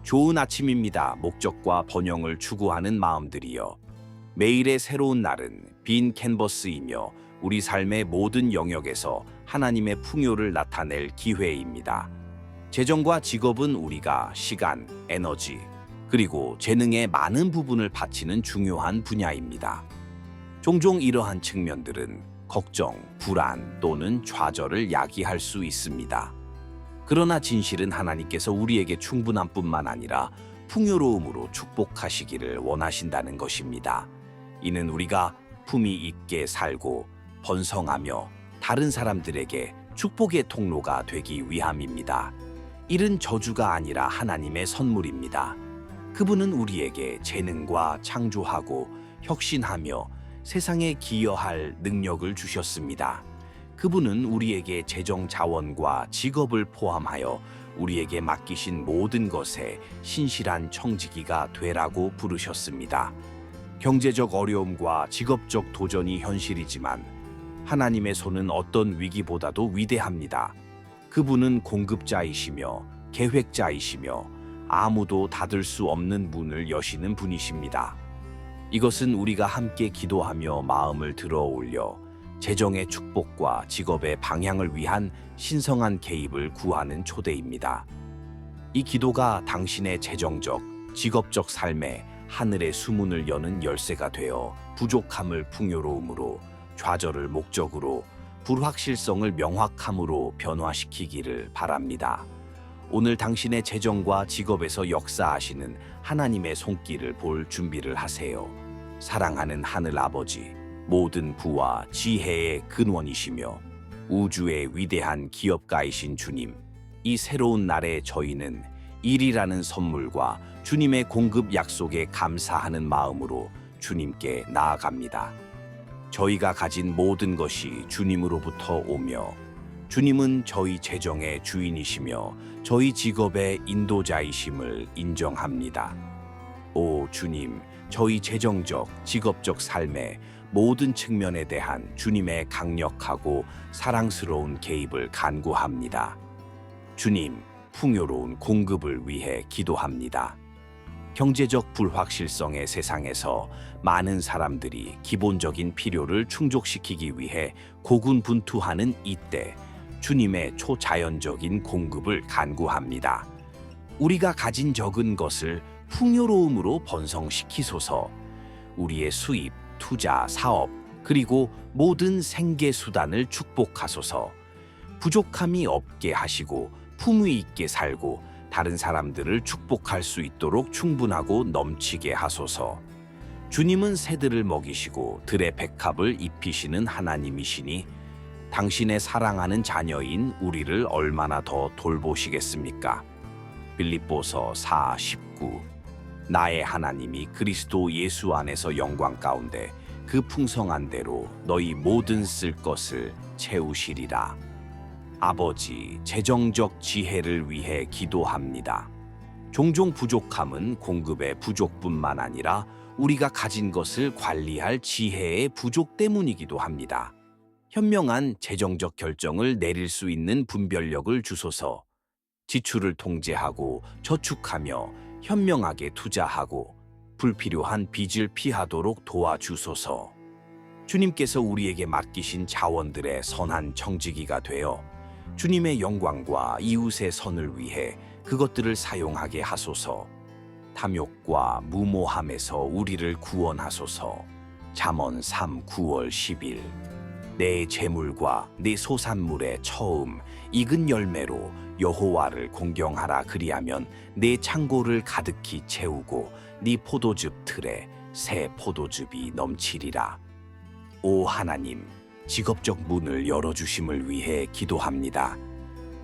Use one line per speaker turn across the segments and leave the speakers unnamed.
좋은 아침입니다. 목적과 번영을 추구하는 마음들이여. 매일의 새로운 날은 빈 캔버스이며 우리 삶의 모든 영역에서 하나님의 풍요를 나타낼 기회입니다. 재정과 직업은 우리가 시간, 에너지, 그리고 재능의 많은 부분을 바치는 중요한 분야입니다. 종종 이러한 측면들은 걱정, 불안 또는 좌절을 야기할 수 있습니다. 그러나 진실은 하나님께서 우리에게 충분한 뿐만 아니라 풍요로움으로 축복하시기를 원하신다는 것입니다. 이는 우리가 품위 있게 살고 번성하며 다른 사람들에게 축복의 통로가 되기 위함입니다. 이는 저주가 아니라 하나님의 선물입니다. 그분은 우리에게 재능과 창조하고 혁신하며 세상에 기여할 능력을 주셨습니다. 그분은 우리에게 재정 자원과 직업을 포함하여 우리에게 맡기신 모든 것에 신실한 청지기가 되라고 부르셨습니다. 경제적 어려움과 직업적 도전이 현실이지만 하나님의 손은 어떤 위기보다도 위대합니다. 그분은 공급자이시며 계획자이시며 아무도 닫을 수 없는 문을 여시는 분이십니다. 이것은 우리가 함께 기도하며 마음을 들어 올려 재정의 축복과 직업의 방향을 위한 신성한 개입을 구하는 초대입니다. 이 기도가 당신의 재정적, 직업적 삶에 하늘의 수문을 여는 열쇠가 되어 부족함을 풍요로움으로, 좌절을 목적으로, 불확실성을 명확함으로 변화시키기를 바랍니다. 오늘 당신의 재정과 직업에서 역사하시는 하나님의 손길을 볼 준비를 하세요. 사랑하는 하늘 아버지, 모든 부와 지혜의 근원이시며 우주의 위대한 기업가이신 주님, 이 새로운 날에 저희는 일이라는 선물과 주님의 공급 약속에 감사하는 마음으로 주님께 나아갑니다. 저희가 가진 모든 것이 주님으로부터 오며 주님은 저희 재정의 주인이시며 저희 직업의 인도자이심을 인정합니다. 오 주님, 저희 재정적, 직업적 삶의 모든 측면에 대한 주님의 강력하고 사랑스러운 개입을 간구합니다. 주님, 풍요로운 공급을 위해 기도합니다. 경제적 불확실성의 세상에서 많은 사람들이 기본적인 필요를 충족시키기 위해 고군분투하는 이때 주님의 초자연적인 공급을 간구합니다. 우리가 가진 적은 것을 풍요로움으로 번성시키소서. 우리의 수입, 투자, 사업, 그리고 모든 생계 수단을 축복하소서. 부족함이 없게 하시고 품위 있게 살고 다른 사람들을 축복할 수 있도록 충분하고 넘치게 하소서. 주님은 새들을 먹이시고 들의 백합을 입히시는 하나님이시니 당신의 사랑하는 자녀인 우리를 얼마나 더 돌보시겠습니까? 빌립보서 4:19 나의 하나님이 그리스도 예수 안에서 영광 가운데 그 풍성한 대로 너희 모든 쓸 것을 채우시리라. 아버지, 재정적 지혜를 위해 기도합니다. 종종 부족함은 공급의 부족뿐만 아니라 우리가 가진 것을 관리할 지혜의 부족 때문이기도 합니다. 현명한 재정적 결정을 내릴 수 있는 분별력을 주소서. 지출을 통제하고 저축하며 현명하게 투자하고 불필요한 빚을 피하도록 도와주소서. 주님께서 우리에게 맡기신 자원들의 선한 청지기가 되어 주님의 영광과 이웃의 선을 위해 그것들을 사용하게 하소서. 탐욕과 무모함에서 우리를 구원하소서. 잠언 3, 9월 10일 내 재물과 내 소산물의 처음 익은 열매로 여호와를 공경하라. 그리하면 내 창고를 가득히 채우고 네 포도즙 틀에 새 포도즙이 넘치리라. 오 하나님, 직업적 문을 열어주심을 위해 기도합니다.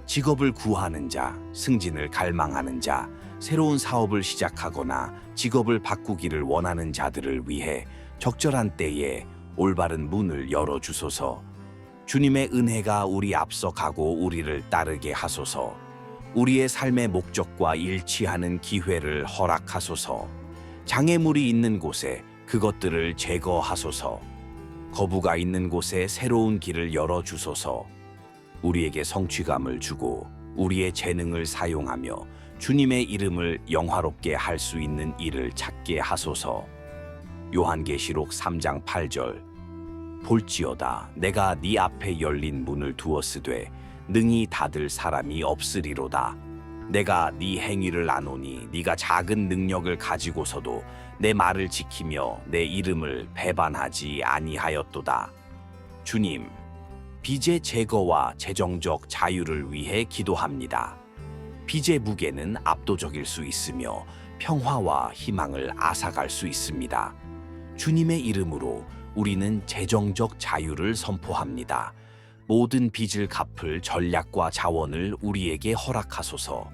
직업을 구하는 자, 승진을 갈망하는 자, 새로운 사업을 시작하거나 직업을 바꾸기를 원하는 자들을 위해 적절한 때에 올바른 문을 열어주소서. 주님의 은혜가 우리 앞서 가고 우리를 따르게 하소서. 우리의 삶의 목적과 일치하는 기회를 허락하소서. 장애물이 있는 곳에 그것들을 제거하소서. 거부가 있는 곳에 새로운 길을 열어주소서. 우리에게 성취감을 주고 우리의 재능을 사용하며 주님의 이름을 영화롭게 할 수 있는 일을 찾게 하소서. 요한계시록 3장 8절. 볼지어다 내가 네 앞에 열린 문을 두었으되 능히 닫을 사람이 없으리로다. 내가 네 행위를 아노니 네가 작은 능력을 가지고서도 내 말을 지키며 내 이름을 배반하지 아니하였도다. 주님, 빚의 제거와 재정적 자유를 위해 기도합니다. 빚의 무게는 압도적일 수 있으며 평화와 희망을 앗아갈 수 있습니다. 주님의 이름으로 우리는 재정적 자유를 선포합니다. 모든 빚을 갚을 전략과 자원을 우리에게 허락하소서.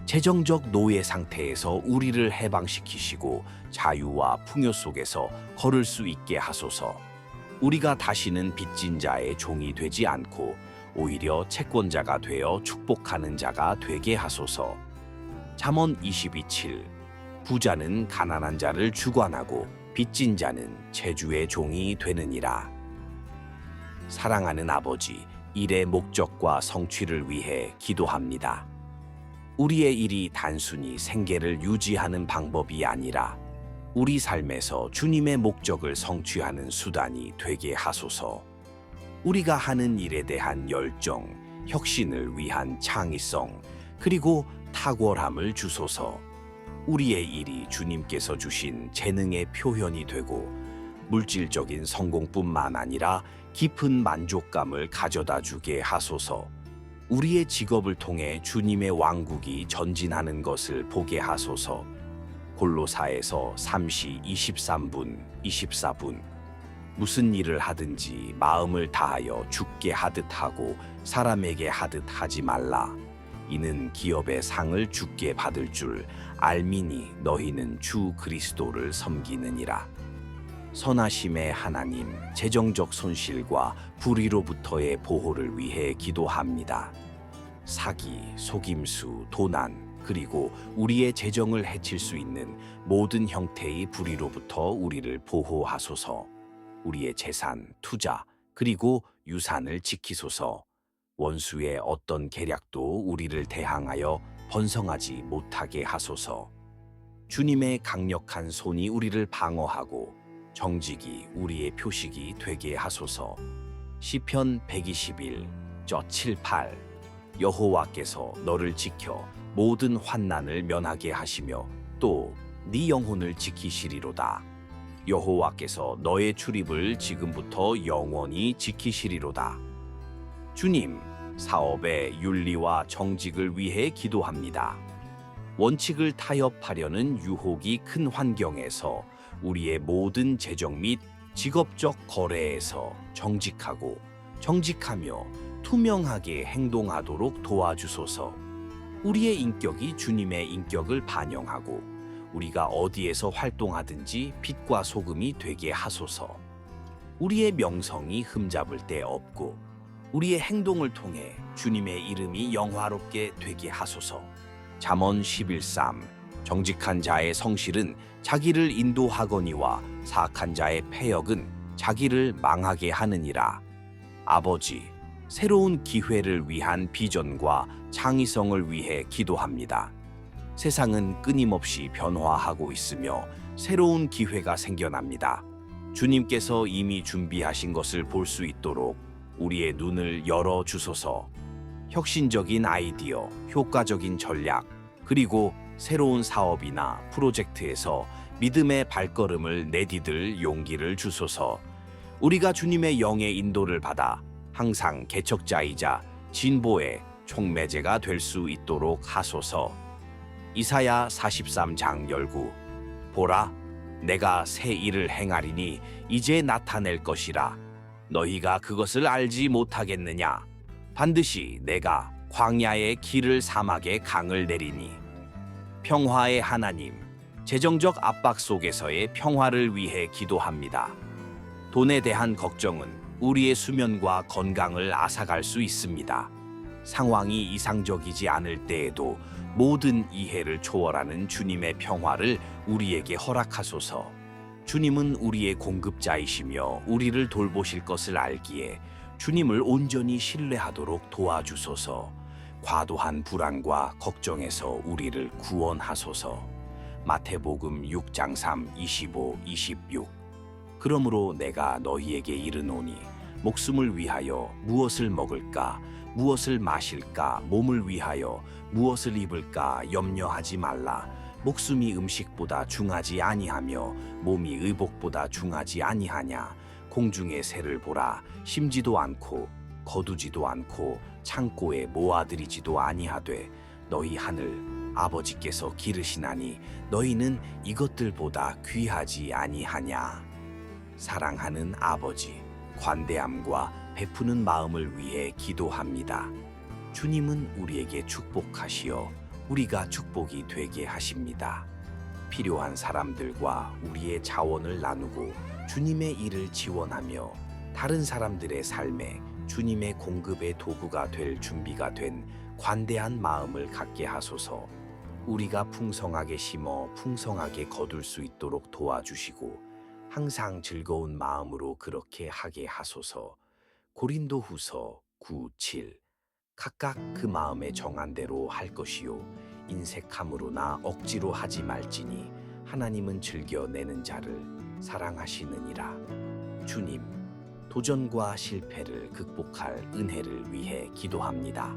재정적 노예 상태에서 우리를 해방시키시고 자유와 풍요 속에서 걸을 수 있게 하소서. 우리가 다시는 빚진 자의 종이 되지 않고 오히려 채권자가 되어 축복하는 자가 되게 하소서. 잠언 22:7. 부자는 가난한 자를 주관하고 빚진 자는 재주의 종이 되느니라. 사랑하는 아버지, 일의 목적과 성취를 위해 기도합니다. 우리의 일이 단순히 생계를 유지하는 방법이 아니라 우리 삶에서 주님의 목적을 성취하는 수단이 되게 하소서. 우리가 하는 일에 대한 열정, 혁신을 위한 창의성, 그리고 탁월함을 주소서. 우리의 일이 주님께서 주신 재능의 표현이 되고 물질적인 성공뿐만 아니라 깊은 만족감을 가져다 주게 하소서. 우리의 직업을 통해 주님의 왕국이 전진하는 것을 보게 하소서. 골로사에서 3시 23분, 24분. 무슨 일을 하든지 마음을 다하여 주께 하듯 하고 사람에게 하듯 하지 말라. 이는 기업의 상을 주께 받을 줄 알미니 너희는 주 그리스도를 섬기느니라. 선하심의 하나님, 재정적 손실과 불의로부터의 보호를 위해 기도합니다. 사기, 속임수, 도난, 그리고 우리의 재정을 해칠 수 있는 모든 형태의 불의로부터 우리를 보호하소서. 우리의 재산, 투자, 그리고 유산을 지키소서. 원수의 어떤 계략도 우리를 대항하여 번성하지 못하게 하소서. 주님의 강력한 손이 우리를 방어하고 정직이 우리의 표식이 되게 하소서. 시편 121, 7, 8. 여호와께서 너를 지켜 모든 환난을 면하게 하시며 또 네 영혼을 지키시리로다. 여호와께서 너의 출입을 지금부터 영원히 지키시리로다. 주님, 사업의 윤리와 정직을 위해 기도합니다. 원칙을 타협하려는 유혹이 큰 환경에서 우리의 모든 재정 및 직업적 거래에서 정직하고 정직하며 투명하게 행동하도록 도와주소서. 우리의 인격이 주님의 인격을 반영하고 우리가 어디에서 활동하든지 빛과 소금이 되게 하소서. 우리의 명성이 흠잡을 데 없고 우리의 행동을 통해 주님의 이름이 영화롭게 되게 하소서. 잠언 11:3. 정직한 자의 성실은 자기를 인도하거니와 사악한 자의 패역은 자기를 망하게 하느니라. 아버지, 새로운 기회를 위한 비전과 창의성을 위해 기도합니다. 세상은 끊임없이 변화하고 있으며 새로운 기회가 생겨납니다. 주님께서 이미 준비하신 것을 볼 수 있도록 우리의 눈을 열어 주소서. 혁신적인 아이디어, 효과적인 전략, 그리고 새로운 사업이나 프로젝트에서 믿음의 발걸음을 내디딜 용기를 주소서. 우리가 주님의 영의 인도를 받아 항상 개척자이자 진보의 촉매제가 될 수 있도록 하소서. 이사야 43장 19. 보라, 내가 새 일을 행하리니 이제 나타낼 것이라. 너희가 그것을 알지 못하겠느냐? 반드시 내가 광야의 길을 사막의 강을 내리니. 평화의 하나님, 재정적 압박 속에서의 평화를 위해 기도합니다. 돈에 대한 걱정은 우리의 수면과 건강을 앗아갈 수 있습니다. 상황이 이상적이지 않을 때에도 모든 이해를 초월하는 주님의 평화를 우리에게 허락하소서. 주님은 우리의 공급자이시며 우리를 돌보실 것을 알기에 주님을 온전히 신뢰하도록 도와주소서. 과도한 불안과 걱정에서 우리를 구원하소서. 마태복음 6장 3, 25, 26. 그러므로 내가 너희에게 이르노니 목숨을 위하여 무엇을 먹을까, 무엇을 마실까, 몸을 위하여 무엇을 입을까 염려하지 말라. 목숨이 음식보다 중하지 아니하며 몸이 의복보다 중하지 아니하냐. 공중의 새를 보라. 심지도 않고 거두지도 않고 창고에 모아들이지도 아니하되 너희 하늘 아버지께서 기르시나니 너희는 이것들보다 귀하지 아니하냐. 사랑하는 아버지, 관대함과 베푸는 마음을 위해 기도합니다. 주님은 우리에게 축복하시어 우리가 축복이 되게 하십니다. 필요한 사람들과 우리의 자원을 나누고 주님의 일을 지원하며 다른 사람들의 삶에 주님의 공급의 도구가 될 준비가 된 관대한 마음을 갖게 하소서. 우리가 풍성하게 심어 풍성하게 거둘 수 있도록 도와주시고 항상 즐거운 마음으로 그렇게 하게 하소서. 고린도후서 9:7. 각각 그 마음에 정한 대로 할 것이요 인색함으로나 억지로 하지 말지니 하나님은 즐겨내는 자를 사랑하시느니라. 주님, 도전과 실패를 극복할 은혜를 위해 기도합니다.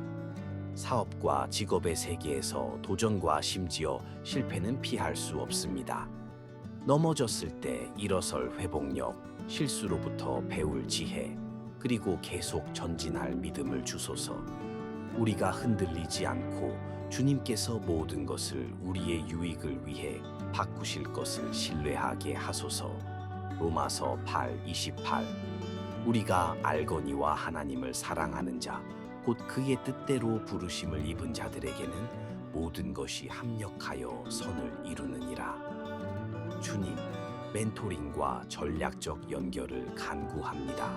사업과 직업의 세계에서 도전과 심지어 실패는 피할 수 없습니다. 넘어졌을 때 일어설 회복력, 실수로부터 배울 지혜, 그리고 계속 전진할 믿음을 주소서. 우리가 흔들리지 않고 주님께서 모든 것을 우리의 유익을 위해 바꾸실 것을 신뢰하게 하소서. 로마서 8:28. 우리가 알거니와 하나님을 사랑하는 자, 곧 그의 뜻대로 부르심을 입은 자들에게는 모든 것이 합력하여 선을 이루느니라. 주님, 멘토링과 전략적 연결을 간구합니다.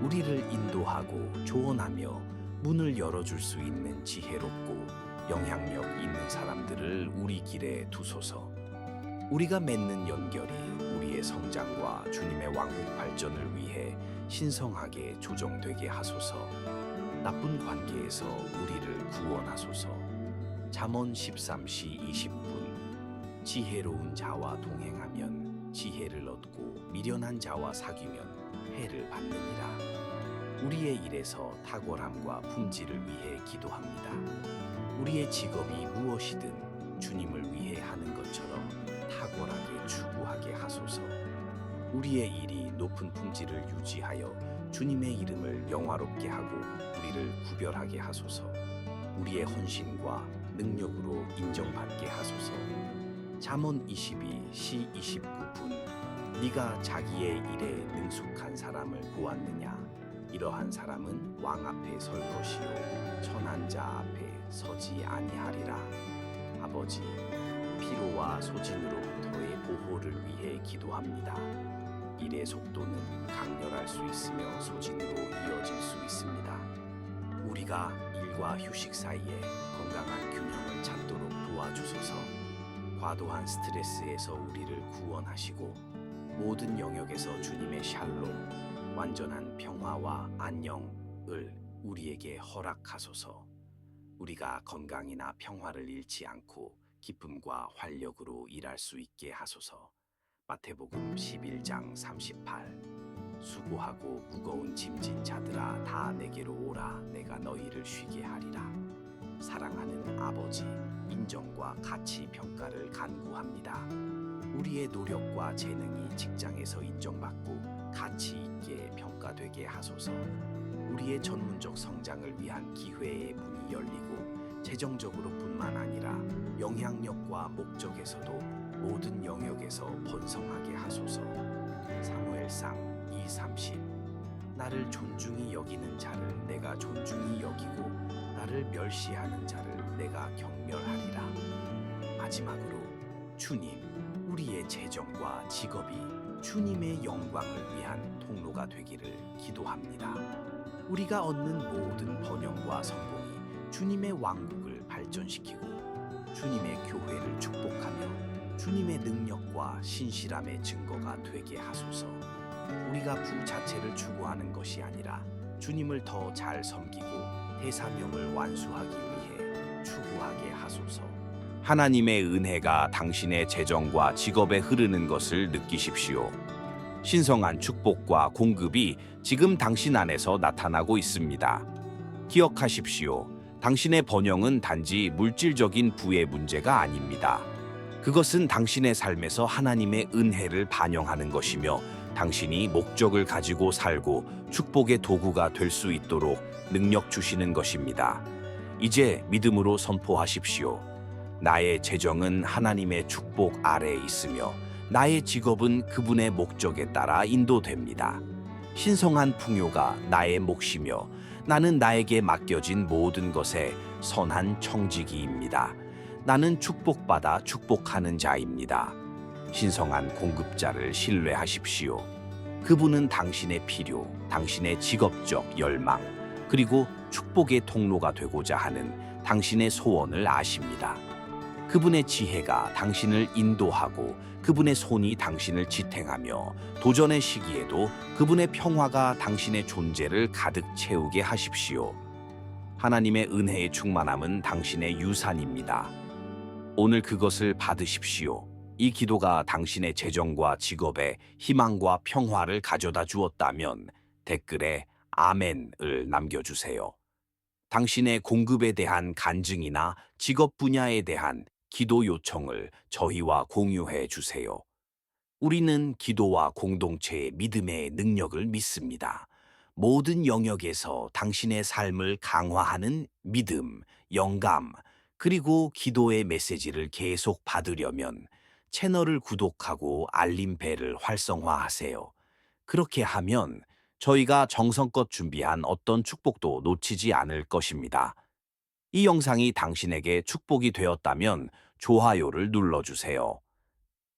우리를 인도하고 조언하며 문을 열어줄 수 있는 지혜롭고 영향력 있는 사람들을 우리 길에 두소서. 우리가 맺는 연결이 우리의 성장과 주님의 왕국 발전을 위해 신성하게 조정되게 하소서. 나쁜 관계에서 우리를 구원하소서. 잠언 13시 20분. 지혜로운 자와 동행하면 지혜를 얻고 미련한 자와 사귀면 해를 받느니라. 우리의 일에서 탁월함과 품질을 위해 기도합니다. 우리의 직업이 무엇이든 주님을 위해 하는 것처럼 탁월하게 추구하게 하소서. 우리의 일이 높은 품질을 유지하여 주님의 이름을 영화롭게 하고 우리를 구별하게 하소서. 우리의 헌신과 능력으로 인정받게 하소서. 잠언 22시 29분. 네가 자기의 일에 능숙한 사람을 보았느냐? 이러한 사람은 왕 앞에 설 것이요 천한 자 앞에 서지 아니하리라. 아버지, 피로와 소진으로부터의 보호를 위해 기도합니다. 일의 속도는 강렬할 수 있으며 소진으로 이어질 수 있습니다. 우리가 일과 휴식 사이에 건강한 균형을 찾도록 도와주소서. 과도한 스트레스에서 우리를 구원하시고 모든 영역에서 주님의 샬롬, 완전한 평화와 안녕을 우리에게 허락하소서. 우리가 건강이나 평화를 잃지 않고 기쁨과 활력으로 일할 수 있게 하소서. 마태복음 11장 38. 수고하고 무거운 짐진 자들아 다 내게로 오라. 내가 너희를 쉬게 하리라. 사랑하는 아버지, 인정과 가치 평가를 간구합니다. 우리의 노력과 재능이 직장에서 인정받고 가치 있게 평가되게 하소서. 우리의 전문적 성장을 위한 기회의 문이 열리고 재정적으로뿐만 아니라 영향력과 목적에서도 모든 영역에서 번성하게 하소서. 사무엘상 2:30. 나를 존중히 여기는 자를 내가 존중히 여기고 나를 멸시하는 자를 내가 경멸하리라. 마지막으로 주님, 우리의 재정과 직업이 주님의 영광을 위한 통로가 되기를 기도합니다. 우리가 얻는 모든 번영과 성공이 주님의 왕국을 발전시키고 주님의 교회를 축복하며 주님의 능력과 신실함의 증거가 되게 하소서. 우리가 부자체를 추구하는 것이 아니라 주님을 더 잘 섬기고 대사명을 완수하기 위해 추구하게 하소서. 하나님의 은혜가 당신의 재정과 직업에 흐르는 것을 느끼십시오. 신성한 축복과 공급이 지금 당신 안에서 나타나고 있습니다. 기억하십시오. 당신의 번영은 단지 물질적인 부의 문제가 아닙니다. 그것은 당신의 삶에서 하나님의 은혜를 반영하는 것이며 당신이 목적을 가지고 살고 축복의 도구가 될 수 있도록 능력 주시는 것입니다. 이제 믿음으로 선포하십시오. 나의 재정은 하나님의 축복 아래에 있으며 나의 직업은 그분의 목적에 따라 인도됩니다. 신성한 풍요가 나의 몫이며 나는 나에게 맡겨진 모든 것에 선한 청지기입니다. 나는 축복받아 축복하는 자입니다. 신성한 공급자를 신뢰하십시오. 그분은 당신의 필요, 당신의 직업적 열망, 그리고 축복의 통로가 되고자 하는 당신의 소원을 아십니다. 그분의 지혜가 당신을 인도하고 그분의 손이 당신을 지탱하며 도전의 시기에도 그분의 평화가 당신의 존재를 가득 채우게 하십시오. 하나님의 은혜의 충만함은 당신의 유산입니다. 오늘 그것을 받으십시오. 이 기도가 당신의 재정과 직업에 희망과 평화를 가져다 주었다면 댓글에 아멘을 남겨주세요. 당신의 공급에 대한 간증이나 직업 분야에 대한 기도 요청을 저희와 공유해 주세요. 우리는 기도와 공동체의 믿음의 능력을 믿습니다. 모든 영역에서 당신의 삶을 강화하는 믿음, 영감, 그리고 기도의 메시지를 계속 받으려면 채널을 구독하고 알림벨을 활성화하세요. 그렇게 하면 저희가 정성껏 준비한 어떤 축복도 놓치지 않을 것입니다. 이 영상이 당신에게 축복이 되었다면 좋아요를 눌러주세요.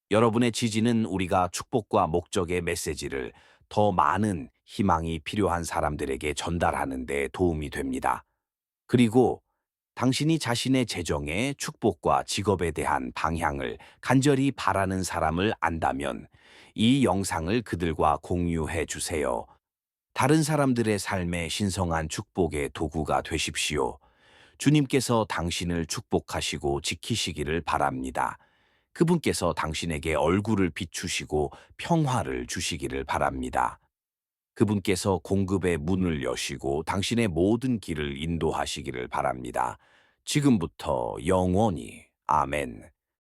여러분의 지지는 우리가 축복과 목적의 메시지를 더 많은 희망이 필요한 사람들에게 전달하는 데 도움이 됩니다. 그리고 당신이 자신의 재정에 축복과 직업에 대한 방향을 간절히 바라는 사람을 안다면 이 영상을 그들과 공유해 주세요. 다른 사람들의 삶에 신성한 축복의 도구가 되십시오. 주님께서 당신을 축복하시고 지키시기를 바랍니다. 그분께서 당신에게 얼굴을 비추시고 평화를 주시기를 바랍니다. 그분께서 공급의 문을 여시고 당신의 모든 길을 인도하시기를 바랍니다. 지금부터 영원히. 아멘.